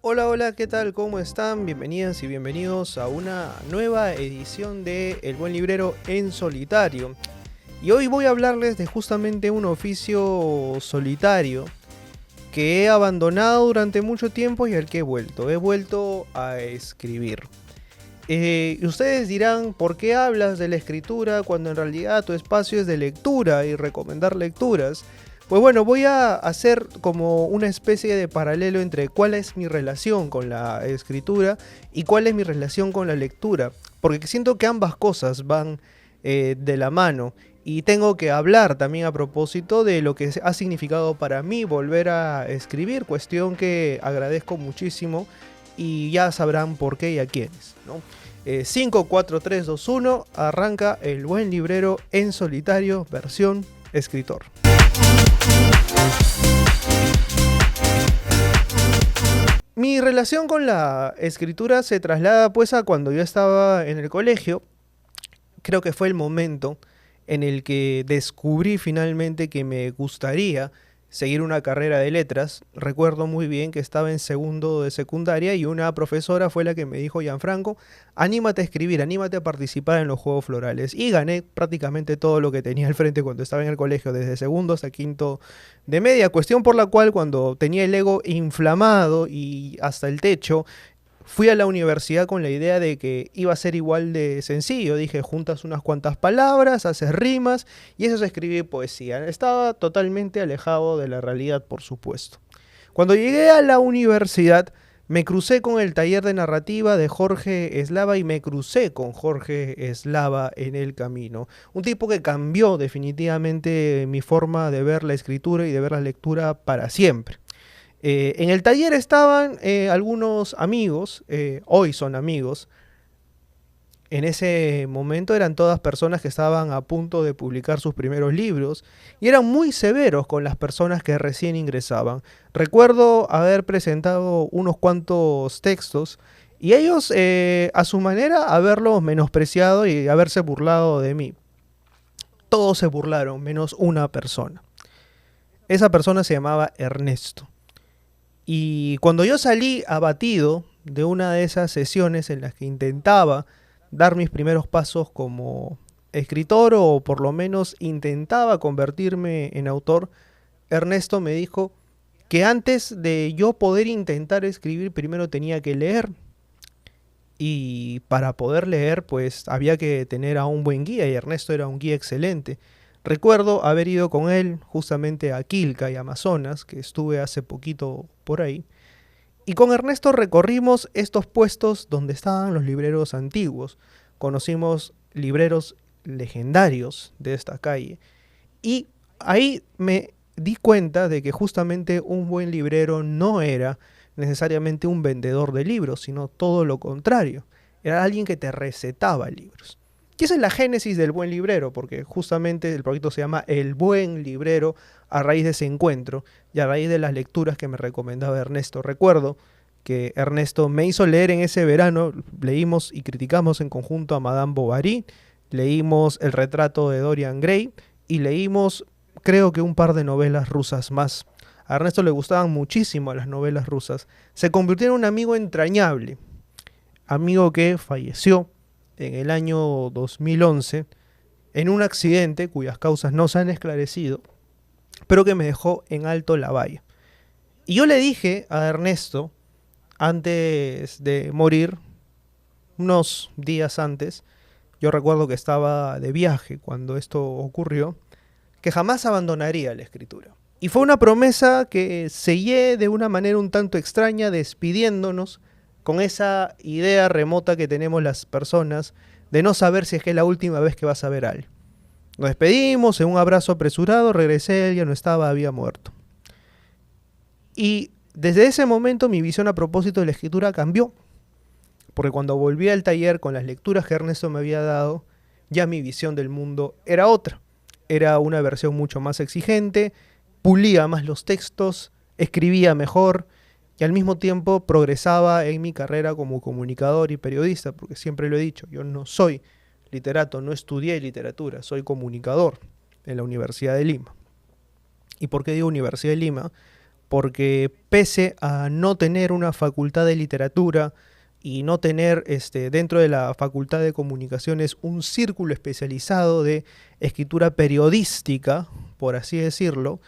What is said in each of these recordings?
Hola, hola, ¿qué tal? ¿Cómo están? Bienvenidas y bienvenidos a una nueva edición de El Buen Librero en Solitario. Y hoy voy a hablarles de justamente un oficio solitario que he abandonado durante mucho tiempo y al que he vuelto. He vuelto a escribir. Y ustedes dirán, ¿por qué hablas de la escritura cuando en realidad tu espacio es de lectura y recomendar lecturas? Pues bueno, voy a hacer como una especie de paralelo entre cuál es mi relación con la escritura y cuál es mi relación con la lectura. Porque siento que ambas cosas van de la mano. Y tengo que hablar también a propósito de lo que ha significado para mí volver a escribir, cuestión que agradezco muchísimo y ya sabrán por qué y a quiénes, ¿no? 5, 4, 3, 2, 1, arranca El Buen Librero en Solitario, versión escritor. Mi relación con la escritura se traslada pues a cuando yo estaba en el colegio. Creo que fue el momento en el que descubrí finalmente que me gustaría seguir una carrera de letras. Recuerdo muy bien que estaba en segundo de secundaria y una profesora fue la que me dijo: Gianfranco, anímate a escribir, anímate a participar en los Juegos Florales. Y gané prácticamente todo lo que tenía al frente cuando estaba en el colegio, desde segundo hasta quinto de media, cuestión por la cual cuando tenía el ego inflamado y hasta el techo, fui a la universidad con la idea de que iba a ser igual de sencillo. Dije, juntas unas cuantas palabras, haces rimas y eso es escribir poesía. Estaba totalmente alejado de la realidad, por supuesto. Cuando llegué a la universidad, me crucé con el taller de narrativa de Jorge Eslava y me crucé con Jorge Eslava en el camino. Un tipo que cambió definitivamente mi forma de ver la escritura y de ver la lectura para siempre. En el taller estaban algunos amigos, hoy son amigos. En ese momento eran todas personas que estaban a punto de publicar sus primeros libros y eran muy severos con las personas que recién ingresaban. Recuerdo haber presentado unos cuantos textos y ellos, a su manera, haberlos menospreciado y haberse burlado de mí. Todos se burlaron, menos una persona. Esa persona se llamaba Ernesto. Y cuando yo salí abatido de una de esas sesiones en las que intentaba dar mis primeros pasos como escritor o por lo menos intentaba convertirme en autor, Ernesto me dijo que antes de yo poder intentar escribir primero tenía que leer. Y para poder leer pues había que tener a un buen guía y Ernesto era un guía excelente. Recuerdo haber ido con él justamente a Quilca y Amazonas, que estuve hace poquito por ahí. Y con Ernesto recorrimos estos puestos donde estaban los libreros antiguos. Conocimos libreros legendarios de esta calle. Y ahí me di cuenta de que justamente un buen librero no era necesariamente un vendedor de libros, sino todo lo contrario. Era alguien que te recetaba libros. Y esa es la génesis del buen librero, porque justamente el proyecto se llama El Buen Librero a raíz de ese encuentro y a raíz de las lecturas que me recomendaba Ernesto. Recuerdo que Ernesto me hizo leer en ese verano, leímos y criticamos en conjunto a Madame Bovary, leímos El retrato de Dorian Gray y leímos, creo que un par de novelas rusas más. A Ernesto le gustaban muchísimo las novelas rusas. Se convirtió en un amigo entrañable, amigo que falleció en el año 2011 en un accidente cuyas causas no se han esclarecido, pero que me dejó en alto la valla. Y yo le dije a Ernesto, antes de morir, unos días antes, yo recuerdo que estaba de viaje cuando esto ocurrió, que jamás abandonaría la escritura. Y fue una promesa que sellé de una manera un tanto extraña, despidiéndonos con esa idea remota que tenemos las personas de no saber si es que es la última vez que vas a ver a alguien. Nos despedimos en un abrazo apresurado, regresé, él ya no estaba, había muerto. Y desde ese momento mi visión a propósito de la escritura cambió, porque cuando volví al taller con las lecturas que Ernesto me había dado, ya mi visión del mundo era otra. Era una versión mucho más exigente, pulía más los textos, escribía mejor y al mismo tiempo progresaba en mi carrera como comunicador y periodista, porque siempre lo he dicho, yo no soy literato, no estudié literatura, soy comunicador en la Universidad de Lima. ¿Y por qué digo Universidad de Lima? porque pese a no tener una facultad de literatura y no tener dentro de la facultad de comunicaciones un círculo especializado de escritura periodística, por así decirlo,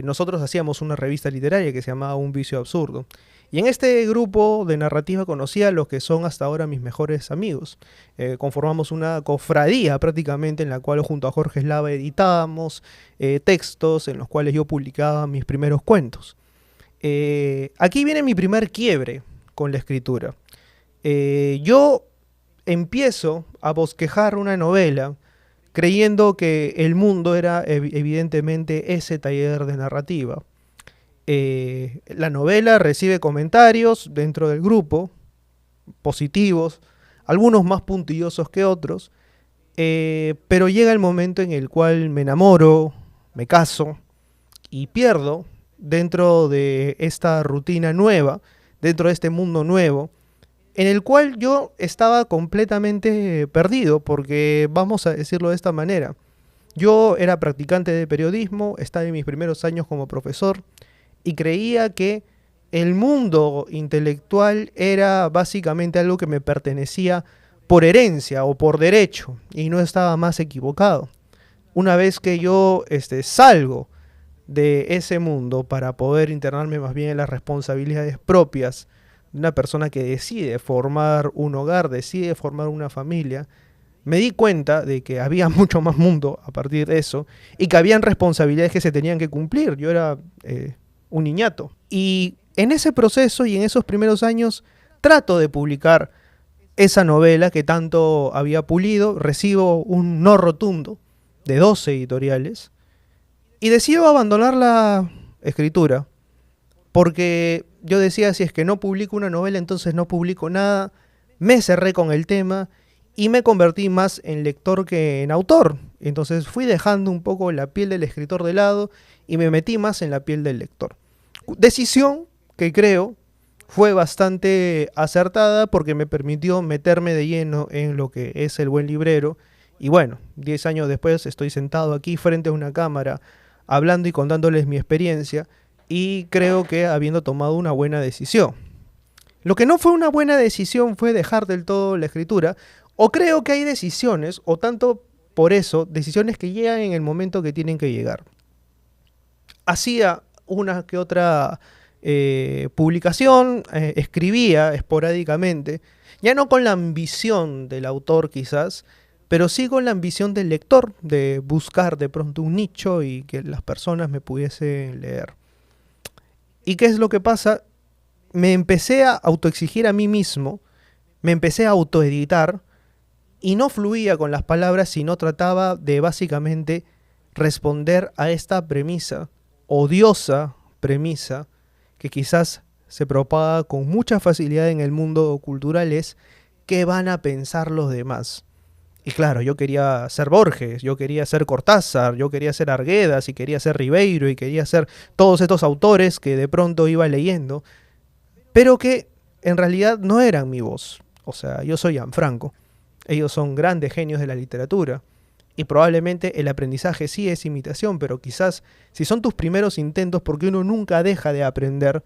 nosotros hacíamos una revista literaria que se llamaba Un Vicio Absurdo. Y en este grupo de narrativa conocí a los que son hasta ahora mis mejores amigos. Conformamos una cofradía prácticamente en la cual junto a Jorge Eslava editábamos textos en los cuales yo publicaba mis primeros cuentos. Aquí viene mi primer quiebre con la escritura. Yo empiezo a bosquejar una novela creyendo que el mundo era evidentemente ese taller de narrativa. La novela recibe comentarios dentro del grupo, positivos, algunos más puntillosos que otros, pero llega el momento en el cual me enamoro, me caso y pierdo dentro de esta rutina nueva, dentro de este mundo nuevo, en el cual yo estaba completamente perdido, porque vamos a decirlo de esta manera. Yo era practicante de periodismo, estaba en mis primeros años como profesor, y creía que el mundo intelectual era básicamente algo que me pertenecía por herencia o por derecho, y no estaba más equivocado. Una vez que yo salgo de ese mundo para poder internarme más bien en las responsabilidades propias de una persona que decide formar un hogar, decide formar una familia, me di cuenta de que había mucho más mundo a partir de eso y que habían responsabilidades que se tenían que cumplir. Yo era un niñato. Y en ese proceso y en esos primeros años trato de publicar esa novela que tanto había pulido, recibo un no rotundo de 12 editoriales y decido abandonar la escritura, porque yo decía, si es que no publico una novela, entonces no publico nada. Me cerré con el tema y me convertí más en lector que en autor. Entonces fui dejando un poco la piel del escritor de lado y me metí más en la piel del lector. Decisión que creo fue bastante acertada porque me permitió meterme de lleno en lo que es el buen librero. Y bueno, 10 años después estoy sentado aquí frente a una cámara hablando y contándoles mi experiencia, y creo que habiendo tomado una buena decisión. Lo que no fue una buena decisión fue dejar del todo la escritura, o creo que hay decisiones, o tanto por eso, decisiones que llegan en el momento que tienen que llegar. Hacía una que otra publicación, escribía esporádicamente, ya no con la ambición del autor quizás, pero sí con la ambición del lector, de buscar de pronto un nicho y que las personas me pudiesen leer. ¿Y qué es lo que pasa? Me empecé a autoexigir a mí mismo, me empecé a autoeditar y no fluía con las palabras, sino trataba de básicamente responder a esta premisa, odiosa premisa, que quizás se propaga con mucha facilidad en el mundo cultural, es ¿qué van a pensar los demás? Y claro, yo quería ser Borges, yo quería ser Cortázar, yo quería ser Arguedas y quería ser Ribeiro y quería ser todos estos autores que de pronto iba leyendo, pero que en realidad no eran mi voz. O sea, yo soy Gianfranco, ellos son grandes genios de la literatura y probablemente el aprendizaje sí es imitación, pero quizás si son tus primeros intentos, porque uno nunca deja de aprender,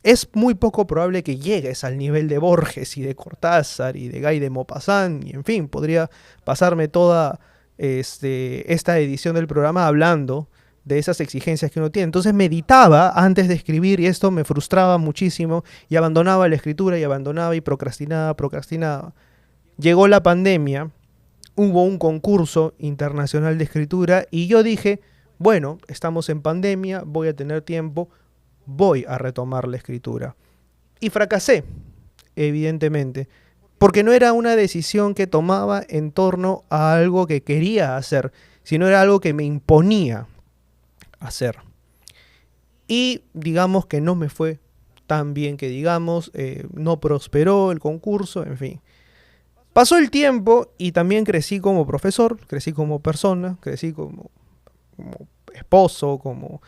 es muy poco probable que llegues al nivel de Borges y de Cortázar y de Guy de Maupassant, y en fin, podría pasarme toda esta edición del programa hablando de esas exigencias que uno tiene. Entonces meditaba antes de escribir y esto me frustraba muchísimo y abandonaba la escritura y abandonaba y procrastinaba. Llegó la pandemia, hubo un concurso internacional de escritura y yo dije, bueno, estamos en pandemia, voy a tener tiempo, voy a retomar la escritura. Y fracasé, evidentemente, porque no era una decisión que tomaba en torno a algo que quería hacer, sino era algo que me imponía hacer. Y digamos que no me fue tan bien que digamos, no prosperó el concurso, en fin. Pasó el tiempo y también crecí como profesor, crecí como persona, crecí como esposo, como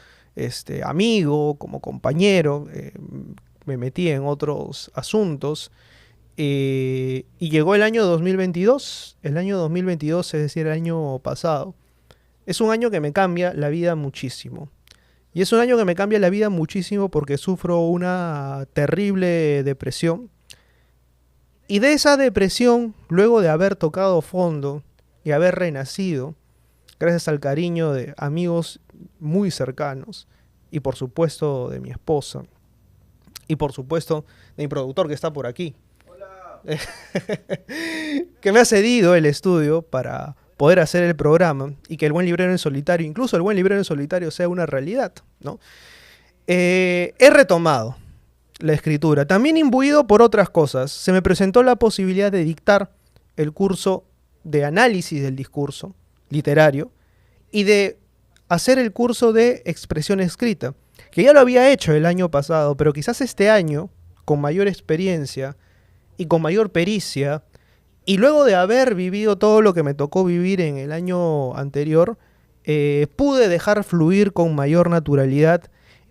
amigo, como compañero, me metí en otros asuntos y llegó el año 2022, es decir, el año pasado. Es un año que me cambia la vida muchísimo. Y es un año que me cambia la vida muchísimo porque sufro una terrible depresión. Y de esa depresión, luego de haber tocado fondo y haber renacido, gracias al cariño de amigos muy cercanos, y por supuesto de mi esposa, y por supuesto de mi productor que está por aquí, que me ha cedido el estudio para poder hacer el programa y que el buen librero en solitario, incluso el buen librero en solitario, sea una realidad, ¿no? He retomado la escritura, también imbuido por otras cosas. Se me presentó la posibilidad de dictar el curso de análisis del discurso literario y de hacer el curso de expresión escrita, que ya lo había hecho el año pasado, pero quizás este año, con mayor experiencia y con mayor pericia, y luego de haber vivido todo lo que me tocó vivir en el año anterior, pude dejar fluir con mayor naturalidad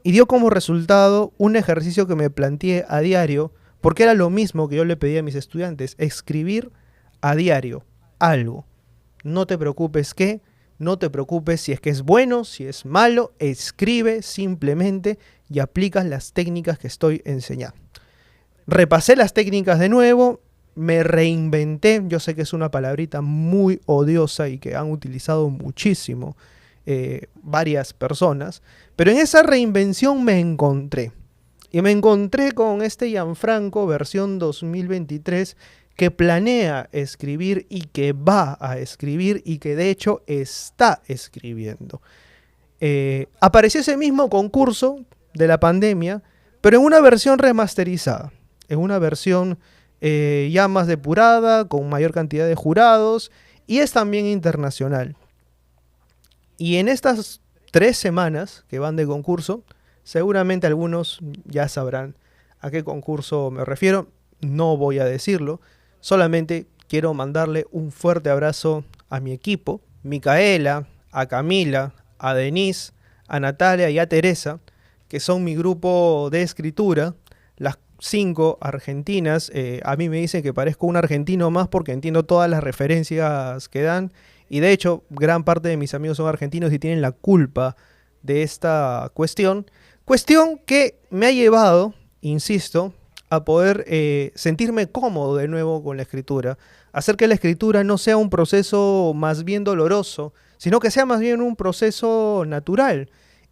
y dio como resultado un ejercicio que me planteé a diario, porque era lo mismo que yo le pedía a mis estudiantes, escribir a diario algo. No te preocupes qué, no te preocupes si es que es bueno, si es malo, escribe simplemente y aplicas las técnicas que estoy enseñando. Repasé las técnicas de nuevo, me reinventé, yo sé que es una palabrita muy odiosa y que han utilizado muchísimo varias personas, pero en esa reinvención me encontré. Y me encontré con este Gianfranco versión 2023 que planea escribir y que va a escribir y que de hecho está escribiendo. Apareció ese mismo concurso de la pandemia, pero en una versión remasterizada, en una versión ya más depurada, con mayor cantidad de jurados, y es también internacional. Y en estas 3 semanas que van de concurso, seguramente algunos ya sabrán a qué concurso me refiero, no voy a decirlo, solamente quiero mandarle un fuerte abrazo a mi equipo, Micaela, a Camila, a Denise, a Natalia y a Teresa, que son mi grupo de escritura, las 5 argentinas. A mí me dicen que parezco un argentino más porque entiendo todas las referencias que dan, y de hecho gran parte de mis amigos son argentinos y tienen la culpa de esta cuestión que me ha llevado, insisto, a poder sentirme cómodo de nuevo con la escritura, hacer que la escritura no sea un proceso más bien doloroso, sino que sea más bien un proceso natural.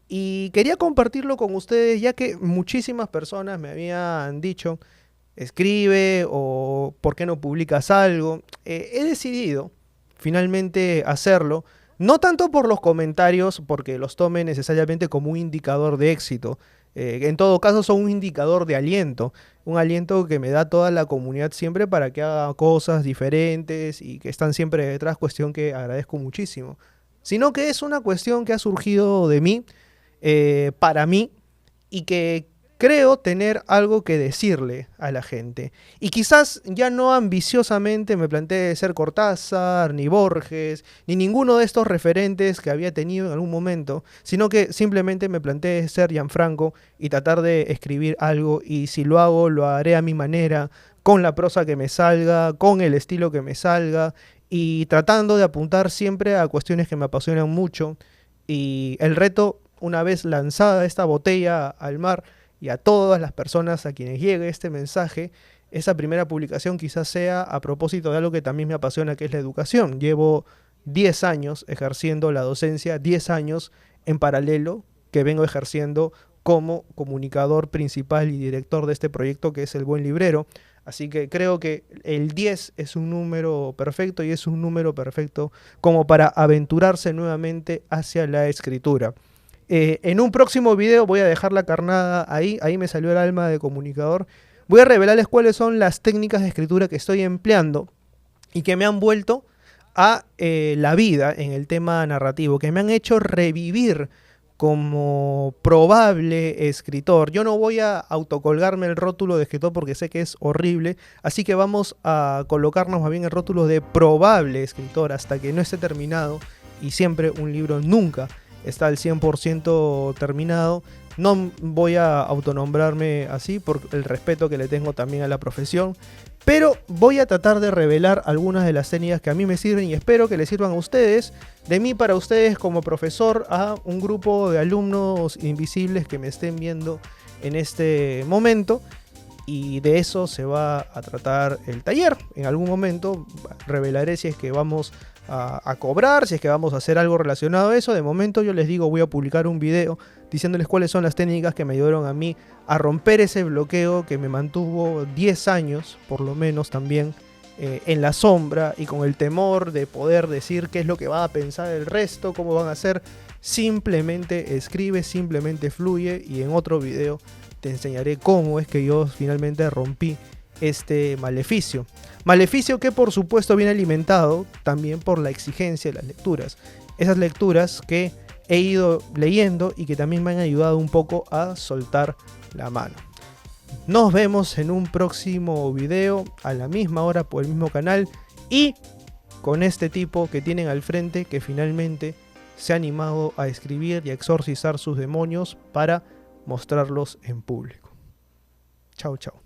Y quería compartirlo con ustedes, ya que muchísimas personas me habían dicho, escribe o ¿por qué no publicas algo? He decidido finalmente hacerlo, no tanto por los comentarios, porque los tome necesariamente como un indicador de éxito. En todo caso son un indicador de aliento, un aliento que me da toda la comunidad siempre para que haga cosas diferentes y que están siempre detrás, cuestión que agradezco muchísimo. Sino que es una cuestión que ha surgido de mí, para mí, y que creo tener algo que decirle a la gente. Y quizás ya no ambiciosamente me planteé ser Cortázar, ni Borges, ni ninguno de estos referentes que había tenido en algún momento, sino que simplemente me planteé ser Gianfranco y tratar de escribir algo, y si lo hago, lo haré a mi manera, con la prosa que me salga, con el estilo que me salga, y tratando de apuntar siempre a cuestiones que me apasionan mucho. Y el reto, una vez lanzada esta botella al mar, y a todas las personas a quienes llegue este mensaje, esa primera publicación quizás sea a propósito de algo que también me apasiona, que es la educación. Llevo 10 años ejerciendo la docencia, 10 años en paralelo que vengo ejerciendo como comunicador principal y director de este proyecto que es El Buen Librero. Así que creo que el 10 es un número perfecto, y es un número perfecto como para aventurarse nuevamente hacia la escritura. En un próximo video voy a dejar la carnada ahí me salió el alma de comunicador. Voy a revelarles cuáles son las técnicas de escritura que estoy empleando y que me han vuelto a la vida en el tema narrativo, que me han hecho revivir como probable escritor. Yo no voy a autocolgarme el rótulo de escritor porque sé que es horrible, así que vamos a colocarnos más bien el rótulo de probable escritor hasta que no esté terminado, y siempre un libro nunca está al 100% terminado, No voy a autonombrarme así por el respeto que le tengo también a la profesión, pero voy a tratar de revelar algunas de las técnicas que a mí me sirven y espero que les sirvan a ustedes, de mí para ustedes como profesor, a un grupo de alumnos invisibles que me estén viendo en este momento. Y de eso se va a tratar el taller. En algún momento revelaré si es que vamos a cobrar, si es que vamos a hacer algo relacionado a eso. De momento yo les digo, voy a publicar un video diciéndoles cuáles son las técnicas que me ayudaron a mí a romper ese bloqueo que me mantuvo 10 años, por lo menos también, en la sombra y con el temor de poder decir qué es lo que va a pensar el resto, cómo van a hacer. Simplemente escribe, simplemente fluye, y en otro video te enseñaré cómo es que yo finalmente rompí este maleficio. Maleficio que por supuesto viene alimentado también por la exigencia de las lecturas. Esas lecturas que he ido leyendo y que también me han ayudado un poco a soltar la mano. Nos vemos en un próximo video a la misma hora por el mismo canal y con este tipo que tienen al frente, que finalmente se ha animado a escribir y a exorcizar sus demonios para mostrarlos en público. Chao, chao.